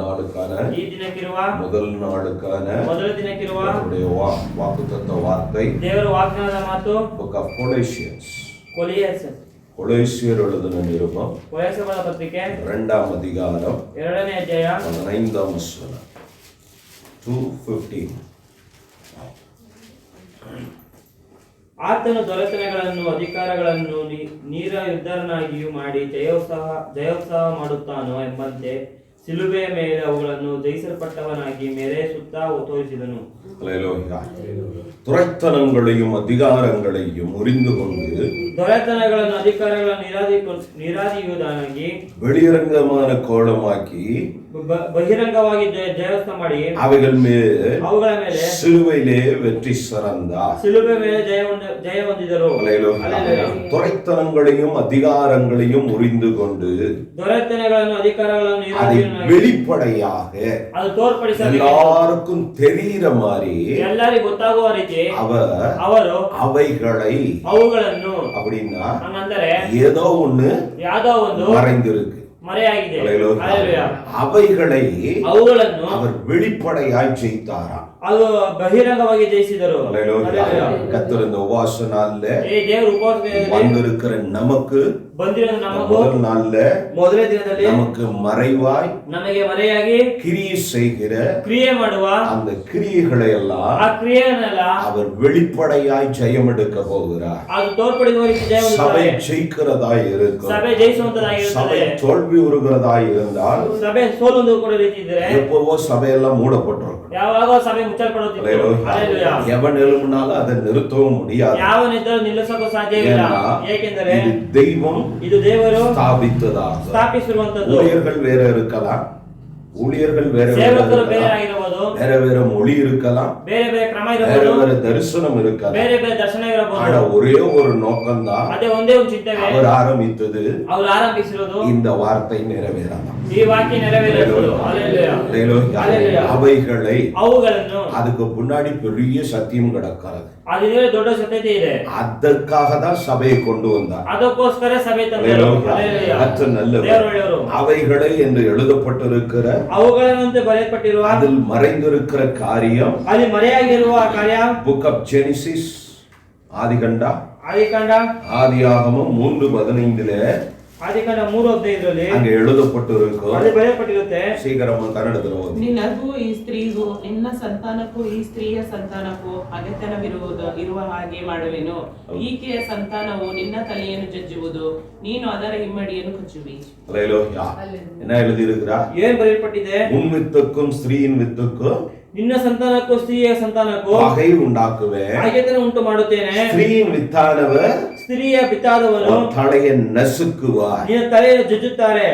நாளுக்கான ಈ ದಿನಕ್ಕಿರುವ முதல் நாளுக்கான ಮೊದಲ ದಿನಕ್ಕಿರುವ அவருடைய வாக்குத்தத்த வார்த்தை ದೇವರ ವಾಗ್ದಾನದ ಮಾತು book of Colossians. ಕೊಲೊಸ್ಸೆ கொலோசியர் எழுதின நிருபம் ಕೊಲೊಸ್ಸೆಗಳ ಪತ್ರಿಕೆ 2ாம் அதிகாரம் 2ನೇ ಅಧ್ಯಾಯ 15ாம் வசனம் 2:15. ಆತನು ದೊರೆತನಗಳನ್ನು ಅಧಿಕಾರಗಳನ್ನು ನೀರಯುದ್ಧರನ್ನಾಗಿಯೂ ಮಾಡಿ ಜಯೋತ್ಸವ ಮಾಡುತ್ತಾನೋ ಎಂಬಂತೆ ಸಿಲುಬೆಯ ಮೇಲೆ ಅವುಗಳನ್ನು ಜಯಿಸಲ್ಪಟ್ಟವನಾಗಿ ಮೆರೆಸುತ್ತಾ ತೋರಿಸಿದನು. துரைத்தனங்களையும் அதிகாரங்களையும் முறிந்து கொண்டு ದೊರೆತನಗಳನ್ನು ಅಧಿಕಾರಗಳನ್ನು ನಿರಾದಿಯುವುದಾಗಿ வெளியரங்கமான கோலமாக்கி ಬಹಿರಂಗವಾಗಿ ಜಯೋತ್ಸವ ಮಾಡಿ அவைಗಳ ಮೇಲೆ சிலுவையிலே வெற்றி சிறந்தார். ಸಿಲುಬೆ ಮೇಲೆ ಜಯ ಹೊಂದಿದರು. துரைத்தனங்களையும் அதிகாரங்களையும் முறிந்து கொண்டு ದೊರೆತನಗಳನ್ನು ಅಧಿಕಾರಗಳನ್ನು வெளிப்படையாக ಅದು ತೋರ್ಪಡಿಸಬೇಕು, எல்லாருக்கும் தெரிகிற மாதிரி ಎಲ್ಲರಿಗೂ ಗೊತ್ತಾಗುವ ರೀತಿ ಅವರು ಅವುಗಳನ್ನು அப்படின்னா ஏதோ ஒண்ணு மறைந்திருக்கு, மறையாಗಿದೆ. அவைಗಳನ್ನು அவர் வெளிப்படையாய் ஜெயித்தாராம். ಅದು ಬಹಿರಂಗವಾಗಿ ಜಯಿಸಿದರು. கர்த்தர் இந்த உபவாச நாள்ல ದೇವರು ಉಪವಾಸ வந்திருக்கிற நமக்கு ಮೊದಲನೇ ದಿನದಲ್ಲಿ நமக்கு மறைவாய் ನಮಗೆ ಮರೆಯಾಗಿ கிரியை ಮಾಡುವ அந்த கிரியைகளை எல்லாம் ಆ ಕ್ರಿಯೆಯನ್ನೆಲ್ಲ அவர் வெளிப்படையாய் ஜெயம் எடுக்க போகிறார். ಅದು ತೋರ್ಪಡಿಸುವವರಿಗೆ ಜಯ சபை ஜெயிக்கிறதாய் இருக்கும், ಸಭೆ ಜಯಿಸುವಂತದಾಗಿರುತ್ತದೆ. சபை தோல்வி உறுகிறதாய் இருந்தால் ಸಭೆ ಸೋಲು ಕೂಡ ರೀತಿ ಇದ್ರೆ எப்பவோ சபையெல்லாம் மூடப்பட்டிருக்கும். ಯಾವಾಗ ಸಭೆ ಮುಚ್ಚಲ್ಪಡುತ್ತಿದೆ, எவன் எழும்பினாலும் அதை நிறுத்தவும் முடியாது. ಯಾವನಿದ್ದರೂ ನಿಲ್ಲಿಸಲು ಸಾಧ್ಯವಿಲ್ಲ. ಏಕೆಂದರೆ தெய்வம் ಇದು ದೇವರು ಸ್ಥಾಪಿಸಿರುವಂತದ್ದು. ஊழியர்கள் வேற இருக்கலாம், ஊழியர்கள் வேற வேற மொழி இருக்கலாம், ಬೇರೆ ಕ್ರಮ வேற தரிசனம் இருக்கலாம், ಬೇರೆ ದರ್ಶನ ಇರಬಹುದು. ஆனா ஒரೇ ஒரு நோக்கம் தான், ಅದೇ ಒಂದೇ ಒಂದು ಚಿಂತನೆ. அவர் ಆರಂಭಿಸಿರೋದು இந்த வார்த்தை நிறைவேறலாம், ಈ ವಾಕ್ಯ ನೆರವೇರಬೇಕು. ಹಲ್ಲೆಲೂಯಾ. ಅವುಗಳನ್ನು அதுக்கு முன்னாடி பெரிய சத்தியம் கிடக்கிறது, ಅದಕ್ಕೆ ದೊಡ್ಡ ಸತ್ಯತೆ ಇದೆ. ಅದಕ್ಕಾக தான் சபையை கொண்டு வந்தார், ಅದಕ್ಕೋಸ್ಕರ ಸಭೆ ತಂದರು. அவைகளை என்று எழுதப்பட்டிருக்கிற ಅವುಗಳಂತೆ ಬರೆಯಲ್ಪಟ್ಟಿರುವ அதில் மறைந்திருக்கிற காரியம், ಅಲ್ಲಿ ಮರೆಯಾಗಿರುವ ಕಾರ್ಯ book of Genesis ಆದಿಕಾಂಡ ಆದಿಯಾಗಮಂ 3:15 ಆದಿಕಾಂಡ 3:15 அங்கே எழுதப்பட்டிருக்கும். ಅಲ್ಲಿ ಬರೆಯಲ್ಪಟ್ಟಿರುತ್ತೆ. சீக்கிரமா ಕನ್ನಡದಲ್ಲಿ ಓದಿ. ನಿನಗೂ ಈ ಸ್ತ್ರೀಗೂ ನಿನ್ನ ಸಂತಾನಕ್ಕೂ ಈ ಸ್ತ್ರೀಯ ಸಂತಾನಕ್ಕೂ ಅಗತ್ಯವಿರುವ ಹಾಗೆ ಮಾಡುವೆನು. ಈಕೆಯ ಸಂತಾನವು ನಿನ್ನ ತಲೆಯನ್ನು ಜಜ್ಜುವುದು, ನೀನು ಅದರ ಹಿಮ್ಮಡಿಯನ್ನು ಕಚ್ಚುವಿ. ஹல்லேலூயா. என்ன எழுதி இருக்கிறா? ಏನು ಬರೆಯಲ್ಪಟ್ಟಿದೆ? உன் வித்துக்கும் ஸ்திரீயின் வித்துக்கும் ನಿನ್ನ ಸಂತಾನಕ್ಕೂ ಸ್ತ್ರೀಯ ಸಂತಾನಕ್ಕೂ பகை ಉಂಟಾಕುವೆ, ಹಾಗೆತನೆ ಉಂಟು ಮಾಡುತ್ತೇನೆ. ಸ್ತ್ರೀயின் வித்தானவர் ಸ್ತ್ರೀಯ ಬಿತ್ತಾದವನು தலையை நசுக்குவார், ನಿನ್ನ ತಲೆಯನ್ನು ಜಜ್ಜುತ್ತಾರೆ.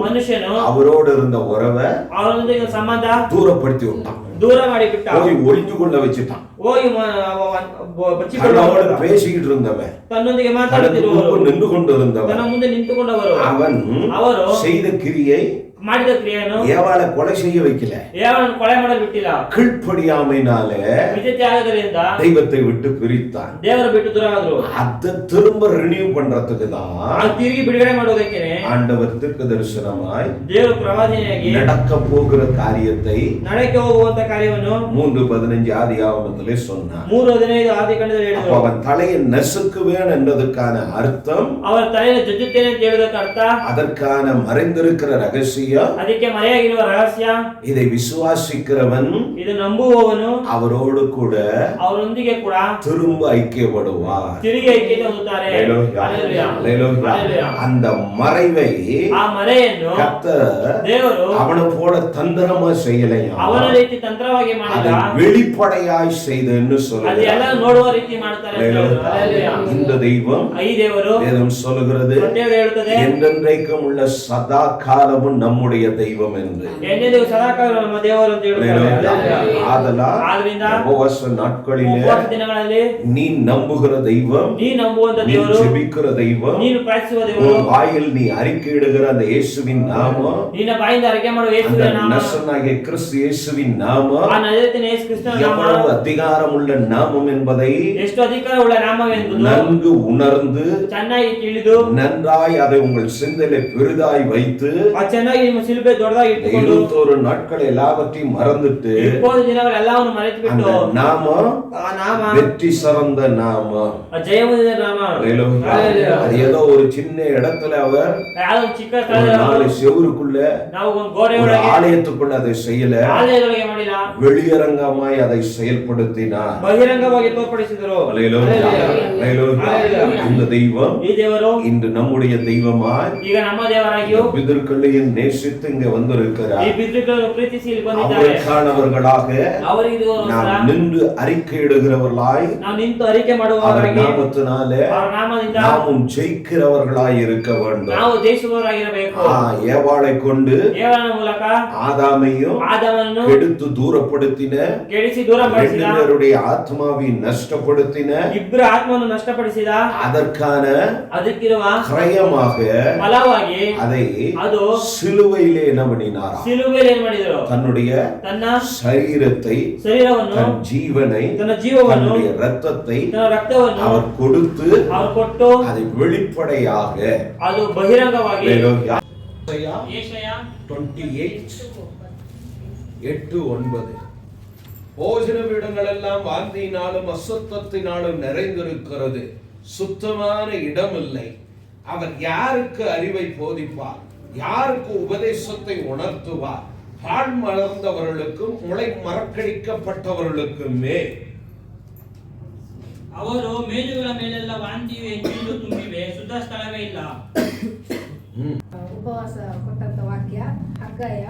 மனுஷನು அவரோடு இருந்த உறவை ಅವರೊಂದಿಗೆ ಸಂಬಂಧ தூரப்படுத்தி விட்டான், ದೂರ ಮಾಡಿ ಬಿಟ್ಟ, போய் ஒளிஞ்சு கொள்ள வச்சுட்டான். பேசிக்கிட்டு இருந்தவன், ತನ್ನೊಂದಿಗೆ ಮಾತಾಡುತ್ತಿರುವವರು, நின்று கொண்டிருந்தவன், ತನ್ನ ಮುಂದೆ ನಿಂತುಕೊಂಡವರು, ಅವರು செய்த கிரியை ಮಾಡಿದ ಕ್ರಿಯೆಯನ್ನು ஏவாளை கொலை செய்ய வைக்கல, ஏவாளನ್ನು ಕೊಲೆ ಮಾಡಲು ಬಿಟ್ಟಿಲ್ಲ. கீழ்ப்படியாமையினாலே ವಿಧೇಯತೆ ಆಗದರಿಂದ தெய்வத்தை விட்டு பிரித்தான், ದೇವರ ಬಿಟ್ಟು ದೂರ ಆದ್ರು. அதை திரும்ப ரினியூ பண்றதுக்கு தான் ತಿರುಗಿ ಬಿಡುಗಡೆ ಮಾಡೋದಕ್ಕೆ ஆண்டவர் தீர்க்க தரிசனமாய் ದೇವರು ಪ್ರವಾದಿಯಾಗಿ நடக்க போகிற காரியத்தை ನಡೆಕ್ಕೆ ಹೋಗುವಂತ ಕಾರ್ಯವನ್ನು 3:15 ஆதியாகமத்திலே சொன்னார். 3:15 ಆದಿಕಾಂಡದಲ್ಲಿ ಹೇಳಿದರು. அவன் தலையை நசுக்குவேன் என்பதற்கான அர்த்தம், ಅವರ ತಲೆಯನ್ನು ಜಜ್ಜುತ್ತೇನೆ ಅಂತ ಹೇಳುವುದಕ್ಕೆ ಅರ್ಥ, அதற்கான மறைந்திருக்கிற ரகசியம், ಅದಕ್ಕೆ ಮರೆಯಾಗಿರುವ ರಹಸ್ಯ, இதை விசுவாசிக்கிறவன், ಇದು ನಂಬುವವನು அவரோடு கூட ಅವರೊಂದಿಗೆ ಕೂಡ திரும்ப ஐக்கியப்படுவார், ತಿರುಗಿ ಐಕ್ಯತೆ ಹೊಂದುತ್ತಾರೆ. அந்த மறைவை ಆ ಮರೆಯನ್ನು கர்த்தர் ದೇವರು அவனை போல தந்திரமா செய்யலையா, ಅವನ ರೀತಿ ತಂತ್ರವಾಗಿ ಮಾಡಿದ, வெளிப்படையாய் செய்தன்னு சொல்லுகிறார். ಅದೆಲ್ಲ ನೋಡುವ ರೀತಿ ಮಾಡ್ತಾರೆ. இந்த தெய்வம், ಈ ದೇವರು வேதம் சொல்லுகிறது, ಸತ್ಯವೇದ ಹೇಳುತ್ತದೆ, என்றென்றைக்கும் உள்ள சதா காலமும் நம்முடைய தெய்வம் என்று. ಎಂದೆಂದಿಗೂ ಸದಾ ಕಾಲ ನಮ್ಮ ದೇವರು ಅಂತ ಹೇಳುತ್ತಾರೆ. ಆದರಿಂದ ಉಪವಾಸ ನಾட்களிலே ದಿನಗಳಲ್ಲಿ நீ நம்புகிற தெய்வம், ನೀ ನಂಬುವಂತ ದೇವರು, ಜೆபிக்கிற தெய்வம், ನೀನು ಪ್ರಾರ್ಥಿಸುವ ದೇವರು, ಬಾಯಲ್ಲಿ ನೀ அறிக்கையிடுகிற அந்த இயேசுவின் நாமம், ನಿನ್ನ ಬಾಯಿಂದ ಅರಿಕೆ ಮಾಡುವ ಯೇಸುವಿನ ನಾಮ, ನಸನಾಗಿಯ ಕ್ರಿಸ್ತ ಯೇಸುವಿನ ನಾಮ ಆ ನಜರೇತಿನ ಯೇಸು ಕ್ರಿಸ್ತನ ನಾಮ ಎவ்வளவு அதிகாரம் அதிகாரமுள்ள நாமம் என்பதை ಎಷ್ಟು ಅಧಿಕಾರವುಳ್ಳ ನಾಮವೆಂಬುದು நன்கு உணர்ந்து ಚೆನ್ನಾಗಿ ತಿಳಿದು நன்றாய் அதை உங்கள் சிந்தையிலே பெரிதாய் வைத்து ಚೆನ್ನಾಗಿ ನಿಮ್ಮ ಶಿಲುಬೆ ದೊಡ್ಡದಾಗಿ ಇಟ್ಟುಕೊಂಡು 21 நாட்கள் எல்லாவற்றையும் மறந்துட்டு 20 ದಿನಗಳೆಲ್ಲವನ್ನು ಮರೆತು ಬಿಟ್ಟು அந்த நாமம் ಆ ನಾಮ வெற்றி சிறந்த நாமம். ಜಯಮುದಿದ ನಾಮ. ஹalleluya. அது ஏதோ ஒரு சின்ன இடத்துல அவர் ಯಾವುದೋ ಚಿಕ್ಕ ஒரு ಸ್ಥಳದಲ್ಲಿ நாலு செவுருக்குள்ள ನಾವು ಒಂದು ಗೋಡೆ ஒரு ಒಳಗೆ ஆலயத்துக்குள்ள அதை செய்யல, ಆಲಯದೊಳಗೆ ಮಾಡಿಲ್ಲ, வெளியரங்கமாய் அதை செயல்படுத்தினார். ಬಹಿರಂಗವಾಗಿ ತೋರ್ಪಡಿಸಿದರು. ஹalleluya. ஹalleluya. இந்த தெய்வம் ಈ ದೇವರು இன்று நம்முடைய தெய்வமாய் ಈಗ ನಮ್ಮ ದೇವರಾಗಿಯೂ பிதர்களையும் நேசித்து இங்க வந்திருக்கிறார். ಈ ಪಿತೃಗಳನ್ನು ಪ್ರೀತಿಸಿ ಇಲ್ಲಿ ಬಂದಿದ್ದಾರೆ. அவருக்கானவர்களாக ಅವರಿಗೆ நாம் நின்று அறிக்கையிடுகிறவர்களாய் ನಾವು ನಿಂತು ಅರಿಕೆ அவர் ಮಾಡುವವರಾಗಿ நாமத்தினாலே ಅವರ ನಾಮದಿಂದ நாமும் ஜெயிக்கிறவர்களாய் இருக்க வேண்டும். ನಾವು ಜಯಿಸುವವರಾಗಿರಬೇಕು. ஏவாளை கொண்டு ಏವನ ಮೂಲಕ ஆதாமையும் ಆದಾಮನನ್ನು கெடுத்து தூரப்படுத்தின, ಕೆಡಿಸಿ ದೂರ ಮಾಡಿಸಿದ, ரெண்டு பேருடைய ஆத்மாவை நஷ்டப்படுத்தின, ಇಬ್ಬರ ಆತ್ಮವನ್ನು ನಷ್ಟಪಡಿಸಿದ, அதற்கான ಅದಕ್ಕಿರುವ கிரயமாக ಫಲವಾಗಿ அதை ಅದು சிலுவையிலே என்ன பண்ணினார்? ಸಿಲುಬೆಯಲ್ಲಿ ಏನ್ ಮಾಡಿದರು? தன்னுடைய ತನ್ನ சரீரத்தை, ಶರೀರವನ್ನು, தன் ஜீவனை, ತನ್ನ ಜೀವವನ್ನು, தன்னுடைய இரத்தத்தை ತನ್ನ ರಕ್ತವನ್ನು அவர் கொடுத்து ಅವರು ಕೊಟ್ಟು அதை வெளிப்படையாக ಅದು ಬಹಿರಂಗವಾಗಿ ஹalleluya. ಯೆಶಯ 28:8-9 போஜன வீடுகள் எல்லாம் வாந்தியினாலும் அசுத்தத்தினாலும் நிறைந்திருக்கிறது, சுத்தமான இடம் இல்லை. அவர் யாருக்கு அறிவை போதிப்பார்? யாருக்கு உபதேசத்தை உணர்த்துவார்? பால் மலர்ந்தவர்களுக்கும் முளை மறக்கடிக்கப்பட்டவர்களுக்குமே. ಅವರು ಮೇಜುಗಳ ಮೇಲೆಲ್ಲ ವಾಂತಿಯು ಎಂಜಲು ತುಂಬಿವೆ, ಶುದ್ಧ ಸ್ಥಳವೇ ಇಲ್ಲ. ಉಪವಾಸ ಕೊಟ್ಟಂತ ವಾಕ್ಯ ಹಗ್ಗಾಯ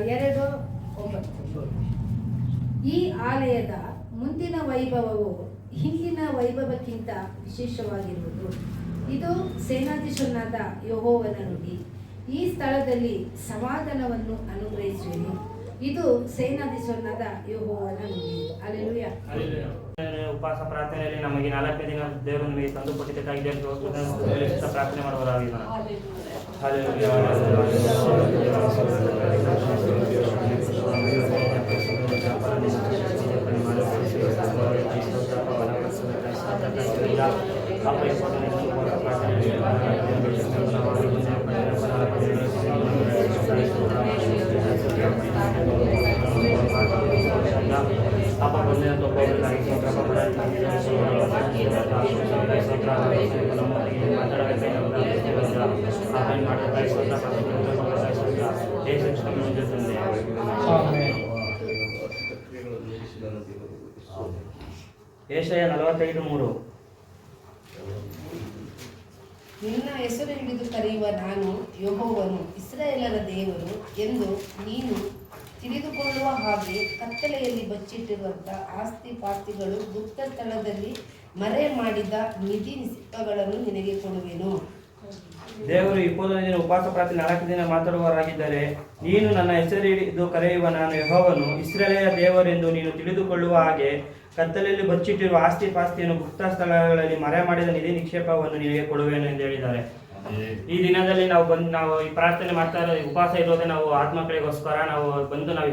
2:9. ಈ ಆಲಯದ ಮುಂದಿನ ವೈಭವವು ಹಿಂದಿನ ವೈಭವಕ್ಕಿಂತ ವಿಶೇಷವಾಗಿರುವುದು. ಇದು ಸೇನಾಧೀಶನಾದ ಯೆಹೋವನ ನುಡಿ. ಈ ಸ್ಥಳದಲ್ಲಿ ಸಮಾಧಾನವನ್ನು ಅನುಗ್ರಹಿಸುವೆನು. ಇದು ಸೇನಾಧೀಶನಾದ ಯೆಹೋವನ ನುಡಿ. ಹಲ್ಲೆಲೂಯಾ. ಉಪವಾಸ ಪ್ರಾರ್ಥನೆಯಲ್ಲಿ ನಮಗೆ 4 ದಿನ ದೇವರು ನಮಗೆ ತಂದು ಕೊಟ್ಟಿದ್ದಕ್ಕಾಗಿ ದೇವರಿಗೆ ಪ್ರಾರ್ಥನೆ ಮಾಡುವವರಾಗಿಲ್ಲ. ಯೆಶಯ 45:3. ನಿನ್ನ ಹೆಸರು ಹಿಡಿದು ಕರೆಯುವ ನಾನು ಯೆಹೋವನು, ಇಸ್ರಾಯೇಲರ ದೇವರು ಎಂದು ನೀನು ತಿಳಿದುಕೊಳ್ಳುವ ಹಾಗೆ ಕತ್ತಲೆಯಲ್ಲಿ ಬಚ್ಚಿಟ್ಟಿರುವಂತಹ ಆಸ್ತಿ ಪಾಸ್ತಿಗಳು ಗುಪ್ತ ಸ್ಥಳದಲ್ಲಿ ಮರೆ ಮಾಡಿದ ನಿಧಿ ನಿಕ್ಷೇಪಗಳನ್ನು ನಿನಗೆ ಕೊಡುವೆನು. ದೇವರು 20 ದಿನ ಉಪವಾಸ ಪ್ರಾರ್ಥನೆ 4 ದಿನ ಮಾತಾಡುವವರಾಗಿದ್ದಾರೆ. ನೀನು ನನ್ನ ಹೆಸರು ಹಿಡಿದು ಕರೆಯುವ ನಾನು ಯೆಹೋವನು, ಇಸ್ರಾಯೇಲರ ದೇವರೆಂದು ನೀನು ತಿಳಿದುಕೊಳ್ಳುವ ಹಾಗೆ ಕತ್ತಲೆಯಲ್ಲಿ ಬಚ್ಚಿಟ್ಟಿರುವ ಆಸ್ತಿ ಪಾಸ್ತಿಯನ್ನು ಗುಪ್ತ ಸ್ಥಳಗಳಲ್ಲಿ ಮರೆ ಮಾಡಿದ ನಿಧಿ ನಿಕ್ಷೇಪವನ್ನು ನಿನಗೆ ಕೊಡುವೆನು ಎಂದು ಹೇಳಿದ್ದಾರೆ. ಈ ದಿನದಲ್ಲಿ ನಾವು ಈ ಪ್ರಾರ್ಥನೆ ಮಾಡ್ತಾ ಇರೋ ಉಪವಾಸ ಇರೋದೇ ನಾವು ಆತ್ಮಮಕ್ಕಳಿಗೋಸ್ಕರ. ನಾವು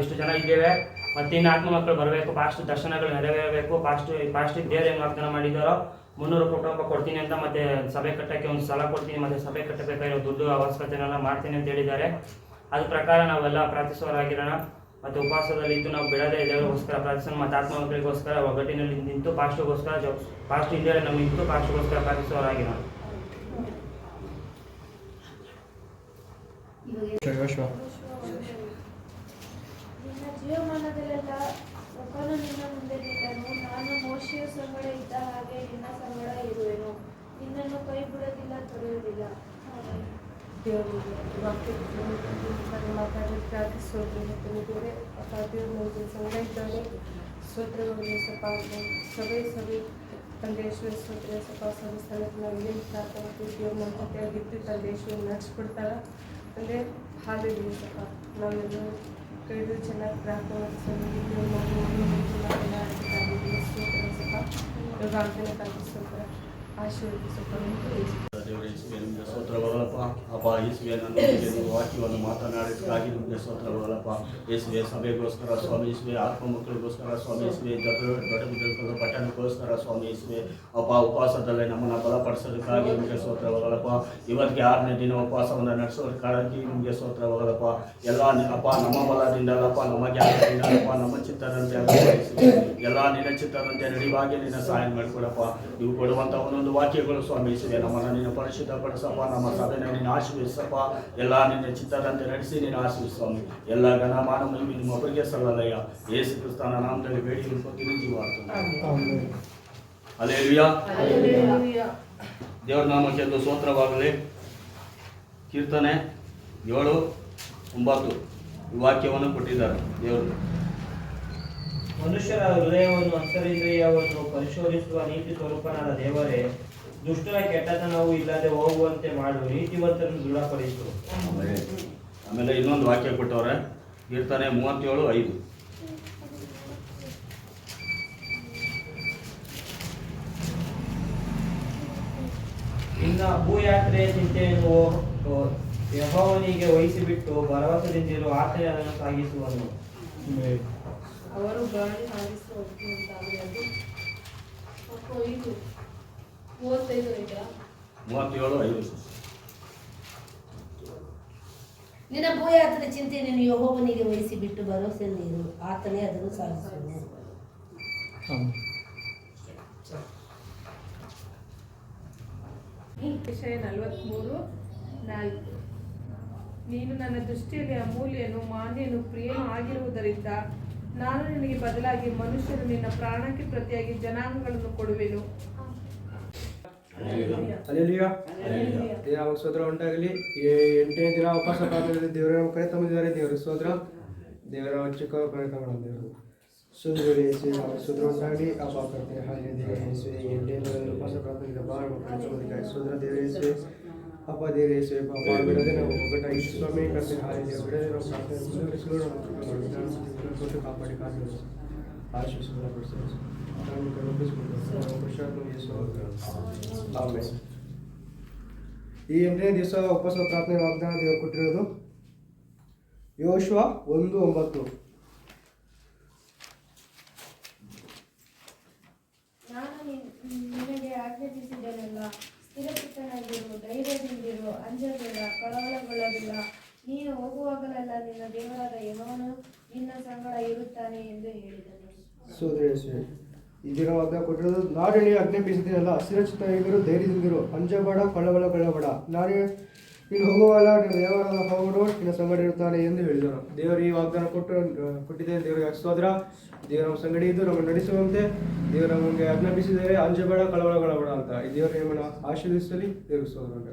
ಇಷ್ಟು ಜನ ಇದ್ದೇವೆ, ಮತ್ತೆ ಇನ್ನು ಆತ್ಮ ಮಕ್ಕಳು ಬರಬೇಕು, ಪಾಸ್ಟ್ ದರ್ಶನಗಳು ನೆರವೇರಬೇಕು. ಪಾಸ್ಟಿಗೆ ದೇವರು ಏನು ವಾಗ್ದಾನ ಮಾಡಿದ್ದಾರೋ 300 ರೂಪಾಯಿ ಕೊಡ್ತೀನಿ ಅಂತ, ಮತ್ತೆ ಸಭೆ ಕಟ್ಟಕ್ಕೆ ಒಂದು ಸ್ಥಳ ಕೊಡ್ತೀನಿ, ಮತ್ತೆ ಸಭೆ ಕಟ್ಟಬೇಕಾಗಿರೋ ದುಡ್ಡು ಅವಶ್ಯಕತೆನೆಲ್ಲ ಮಾಡ್ತೀನಿ ಅಂತ ಹೇಳಿದ್ದಾರೆ. ಅದ್ರ ಪ್ರಕಾರ ನಾವೆಲ್ಲ ಪ್ರಾರ್ಥಿಸುವವರಾಗಿರೋಣ. ಮತ್ತು ಉಪವಾಸದಲ್ಲಿ ಇದ್ದು ನಾವು ಬಿಡದೆ ದೇವರಿಗೋಸ್ಕರ ಪ್ರಾರ್ಥಿಸೋಣ. ಮತ್ತು ಆತ್ಮ ಮಕ್ಕಳಿಗೋಸ್ಕರ ಒಗ್ಗಟ್ಟಿನಲ್ಲಿ ನಿಂತು ಪಾಸ್ಟಿಗೋಸ್ಕರ ಪಾಸ್ಟ್ ಹಿಂದೆ ನಾವು ನಿಂತು ಪಾಸ್ಟಿಗೋಸ್ಕರ ಪ್ರಾರ್ಥಿಸುವವರಾಗಿರೋಣ. ನಿನ್ನ ಜೀವಮಾನದಲ್ಲೆಲ್ಲ ಒಬ್ಬನು ನಿನ್ನ ಮುಂದೆ ನಿಂತನು. ನಾನು ಮೋಶೆಯ ಸಂಗಡ ಇದ್ದ ಹಾಗೆ ನಿನ್ನ ಸಂಗಡ ಇರುವೆನು, ನಿನ್ನನ್ನು ಕೈ ಬಿಡೋದಿಲ್ಲ, ತೊರೆಯುವುದಿಲ್ಲ. ದೇವರಿಗೆ ಮಾತಾಡಿ ಪ್ರಾರ್ಥಿಸೋದು ದೇವರೇ ಅಪ್ಪ, ದೇವರು ನಮ್ಮ ಸಂಗಡ ಇದ್ದಾನೆ. ಸ್ತೋತ್ರಗಳು ಸ್ವಲ್ಪ ಸಭೆ ತಂದೇಶ್ವರ ಸ್ತೋತ್ರ ಸ್ವಲ್ಪ ಸ್ಥಳಕ್ಕೆ ನಾವು ಏನು ಪ್ರಾರ್ಥನೆ ಮಾಡ್ತೀವಿ. ದೇವ್ರು ನಮ್ಮ ಜೊತೆಯಾಗಿದ್ದು ತಂದೇಶ್ವರ ನಡೆಸ್ಬಿಡ್ತಾರೆ. ಅಂದರೆ ಹಾಲಿದೆ ಸ್ವಲ್ಪ ನಾವೆಲ್ಲರೂ ಕೈದು ಚೆನ್ನಾಗಿ ಪ್ರಾರ್ಥನೆ ಮಾಡಿಸೋದು ಸ್ತೋತ್ರ ಸ್ವಲ್ಪ ಯೋಗಾಂತನ ಪ್ರಾರ್ಥಿಸೋದ್ರ ಆಶೀರ್ವದಿಸೋ ದೇವರೇ ಸ್ತೋತ್ರ ಬರಲಪ್ಪ. ಅಪ್ಪ ಯೇಸುವೆ ನನ್ನ ವಾಕ್ಯವನ್ನು ಮಾತನಾಡೋದಕ್ಕಾಗಿ ನಿಮಗೆ ಸ್ತೋತ್ರಗಳಪ್ಪ. ಯೇಸುವೆ ಸಭೆಗೋಸ್ಕರ ಸ್ವಾಮಿ ಯೇಸುವೆ, ಆತ್ಮ ಮಕ್ಕಳಿಗೋಸ್ಕರ ಸ್ವಾಮಿ ಯೇಸುವೆ, ದೊಡ್ಡ ಬಿದ್ದಗಳ ಪಟ್ಟಣಕ್ಕೋಸ್ಕರ ಸ್ವಾಮಿ ಯೇಸುವೆ ಅಪ್ಪ, ಉಪವಾಸದಲ್ಲೇ ನಮ್ಮನ್ನು ಬಲಪಡಿಸೋದಕ್ಕಾಗಿ ನಿಮಗೆ ಸ್ತೋತ್ರಗಳಪ್ಪ. ಇವತ್ತಿಗೆ 6ನೇ ದಿನ ಉಪವಾಸವನ್ನು ನಡೆಸೋದಕ್ಕಾಗಿ ನಿಮಗೆ ಸ್ತೋತ್ರಗಳಪ್ಪ. ಎಲ್ಲ ಅಪ್ಪ ನಮ್ಮ ಬಲದಿಂದ ಅಲ್ಲಪ್ಪ, ನಮ್ಮ ಜ್ಞಾನದಿಂದ ಅಲ್ಲಪ್ಪ, ನಮ್ಮ ಚಿತ್ತದಂತೆ ಎಲ್ಲ ನಿನ್ನ ಚಿತ್ತದಂತೆ ನಡೆಯುವಾಗೆ ನಿನ್ನ ಸಹಾಯ ಮಾಡಿಕೊಡಪ್ಪ. ನೀವು ಕೊಡುವಂಥ ಒಂದೊಂದು ವಾಕ್ಯಗಳು ಸ್ವಾಮಿ ಯೇಸುವೆ ನಮ್ಮನ್ನು ನಿನ್ನ ಪರಿಶುದ್ಧಪಡಿಸಪ್ಪ, ನಮ್ಮ ಸಭೆನ ನೀನು ಆಶೀರ್ವಿಸಪ್ಪ. ಎಲ್ಲ ನಿನ್ನ ಚಿತ್ತದಂತೆ ನಡೆಸಿ ನೀನು ಆಶೀರ್ವಿಸು ಸ್ವಾಮಿ. ಎಲ್ಲ ಘನ ಮಾನ ಮಹಿಮೆ ನಿಮ್ಮೊಬ್ಬರಿಗೆ ಸಲ್ಲಲ್ಲಯ್ಯ. ಯೇಸು ಕ್ರಿಸ್ತನ ನಾಮದಲ್ಲಿ ಬೇಡಿ ಉಳ್ಕೊತೀನಿ ಜೀವಾಗ್ತದೆ. ಹಲ್ಲೆಲೂಯಾ. ದೇವರ ನಾಮಕ್ಕೆ ಒಂದು ಸ್ತೋತ್ರವಾಗಲಿ. ಕೀರ್ತನೆ 7:9 ಈ ವಾಕ್ಯವನ್ನು ಕೊಟ್ಟಿದ್ದಾರೆ ದೇವರು. ಮನುಷ್ಯರ ಹೃದಯವನ್ನು ಅಂತರಿಂದ್ರಿಯವನ್ನು ಪರಿಶೋಧಿಸುವ ನೀತಿ ಸ್ವರೂಪನಾದ ದೇವರೇ, ದುಷ್ಟರ ಕೆಟ್ಟತನವೂ ಇಲ್ಲದೆ ಹೋಗುವಂತೆ ಮಾಡು, ನೀತಿವಂತರನ್ನು ದೃಢಪಡಿಸು. ಆಮೇಲೆ ಇನ್ನೊಂದು ವಾಕ್ಯ ಕೊಟ್ಟವ್ರೆ, ಕೀರ್ತನೆ 37:5. ನಿನ್ನ ಭೂಯಾತ್ರೆಯ ಚಿಂತೆಯನ್ನು ಯೆಹೋವನಿಗೆ ವಹಿಸಿಬಿಟ್ಟು ಭರವಸೆದಿಂದಿರು, ಆತನೇ ಅದನ್ನು ಸಾಗಿಸುವನು. ಅವರು ಗಾಳಿ ಹಾರಿಸುವ ಅಗ್ನಿಯಂತಾಗಲಿ. ಅದು 37:5. ನಿನ್ನ ಭೂಯಾತ್ರೆ ಚಿಂತೆ ನೀನು ಯೆಹೋವನಿಗೆ ವಹಿಸಿ ಬಿಟ್ಟು ಭರವಸೆಯಲ್ಲಿರು, ಆತನೇ ಅದನ್ನು ಸಾಧಿಸುವನು. ವಿಷಯ 43:4. ನೀನು ನನ್ನ ದೃಷ್ಟಿಯಲ್ಲಿ ಅಮೂಲ್ಯನು, ಮಾನ್ಯನು, ಪ್ರಿಯನು ಆಗಿರುವುದರಿಂದ ನಾನು ನಿನಗೆ ಬದಲಾಗಿ ಮನುಷ್ಯರು ನಿನ್ನ ಪ್ರಾಣಕ್ಕೆ ಪ್ರತಿಯಾಗಿ ಜನಾಂಗಗಳನ್ನು ಕೊಡುವೆನು. ಅಲ್ಲೆಲೂಯಾ. ದೇವರ ಸ್ತೋತ್ರ ಉಂಟಾಗಲಿ. 8ನೇ ದಿನ ಉಪವಾಸ ಪ್ರಾರ್ಥನೆಯಲ್ಲಿ ದೇವರ ಕರೆ ತಂದಿದ್ದಾರೆ. ದೇವರ ಸ್ತೋತ್ರ. ದೇವರ ಚಿಕ್ಕ ಕರೆ ತಗೊಂಡು ದೇವರು ಸ್ತೋತ್ರ ಉಂಟಾಗಲಿ. ಅಪ್ಪ ಕರ್ತನೆ ಹಾಗೆ ದೇವರ ಯೇಸುವೆ 8ನೇ ದಿನದಲ್ಲಿ ಉಪವಾಸ ಪ್ರಾರ್ಥನೆಯಿಂದ ಭಾಳ ಮಕ್ಕಳು ಸ್ತೋತ್ರ ದೇವರ ಯೇಸುವೆ. ಅಪ್ಪ ದೇವರ ಯೇಸುವೆ ಪಾಪ ಬಿಡದೆ ನಾವು ಒಗ್ಗಟ್ಟಾಗಿ ಸ್ವಾಮಿ ಕರ್ತನೆ ಹಾಗೆ ದೇವರು ಬಿಡದೆ ನಾವು ಪ್ರಾರ್ಥನೆ ಮುಂದುವರಿಸಲು ನಾವು ಕೊಟ್ಟು ಕಾಪಾಡಿ ಕಾದು ಆಶೀರ್ವಾದಪಡಿಸಿ ಆಮೇಲೆ ಈ 8ನೇ ದಿವಸ ಉಪವಾಸ ಪ್ರಾರ್ಥನೆ ವಾಗ್ದಾನ ದೇವರು ಕೊಟ್ಟಿರೋದು ಯೋಶುವ 1:9. ನಾನು ನಿನಗೆ ಆಜ್ಞಾಪಿಸಿದನೆಲ್ಲ ಸ್ಥಿರಚಿತ್ತನಾಗಿರು, ಧೈರ್ಯದಿಂದಿರು, ಅಂಜಬೇಡ, ಕಳವಳಗೊಳ್ಳಬೇಡ. ನೀನು ಹೋಗುವಾಗಲೆಲ್ಲ ನಿನ್ನ ದೇವರಾದ ಯೆಹೋವನು ನಿನ್ನ ಸಂಗಡ ಇರುತ್ತಾನೆ ಎಂದು ಹೇಳಿದನು. ಸೋದರ ಯೇಸುವೆ ಈ ದಿನ ವಾಗ್ದಾನ ಕೊಟ್ಟಿರೋದು, ನಾನು ನಿನಗೆ ಆಜ್ಞಾಪಿಸಿದ್ದೀನಲ್ಲ, ಸ್ಥಿರಚಿತ್ತನಾಗಿರು, ಧೈರ್ಯದಿಂದಿರು, ಅಂಜಬೇಡ, ಕಳವಳಗೊಳ್ಳಬೇಡ. ನಾನು ನೀನು ಹೋಗುವಲ್ಲ ನಿನ್ನ ದೇವರಾದ ಯೆಹೋವನು ನಿನ್ನ ಸಂಗಡ ಇರುತ್ತಾನೆ ಎಂದು ಹೇಳಿದನು. ದೇವರು ಈ ವಾಗ್ದಾನ ಕೊಟ್ಟಿದ್ದೇನೆ. ದೇವರಿಗೆ ಸ್ತೋತ್ರ. ದೇವರು ನಮ್ಮ ಸಂಗಡ ಇದ್ದು ನಮ್ಮನ್ನು ನಡೆಸುವಂತೆ ದೇವರು ನಮಗೆ ಆಜ್ಞಾಪಿಸಿದರೆ ಅಂಜಬೇಡ, ಕಳವಳಗೊಳ್ಳಬೇಡ ಅಂತ. ಈ ದೇವರು ನಿಮ್ಮನ್ನು ಆಶೀರ್ವದಿಸಲಿ. ದೇವರು ಸ್ತೋತ್ರ.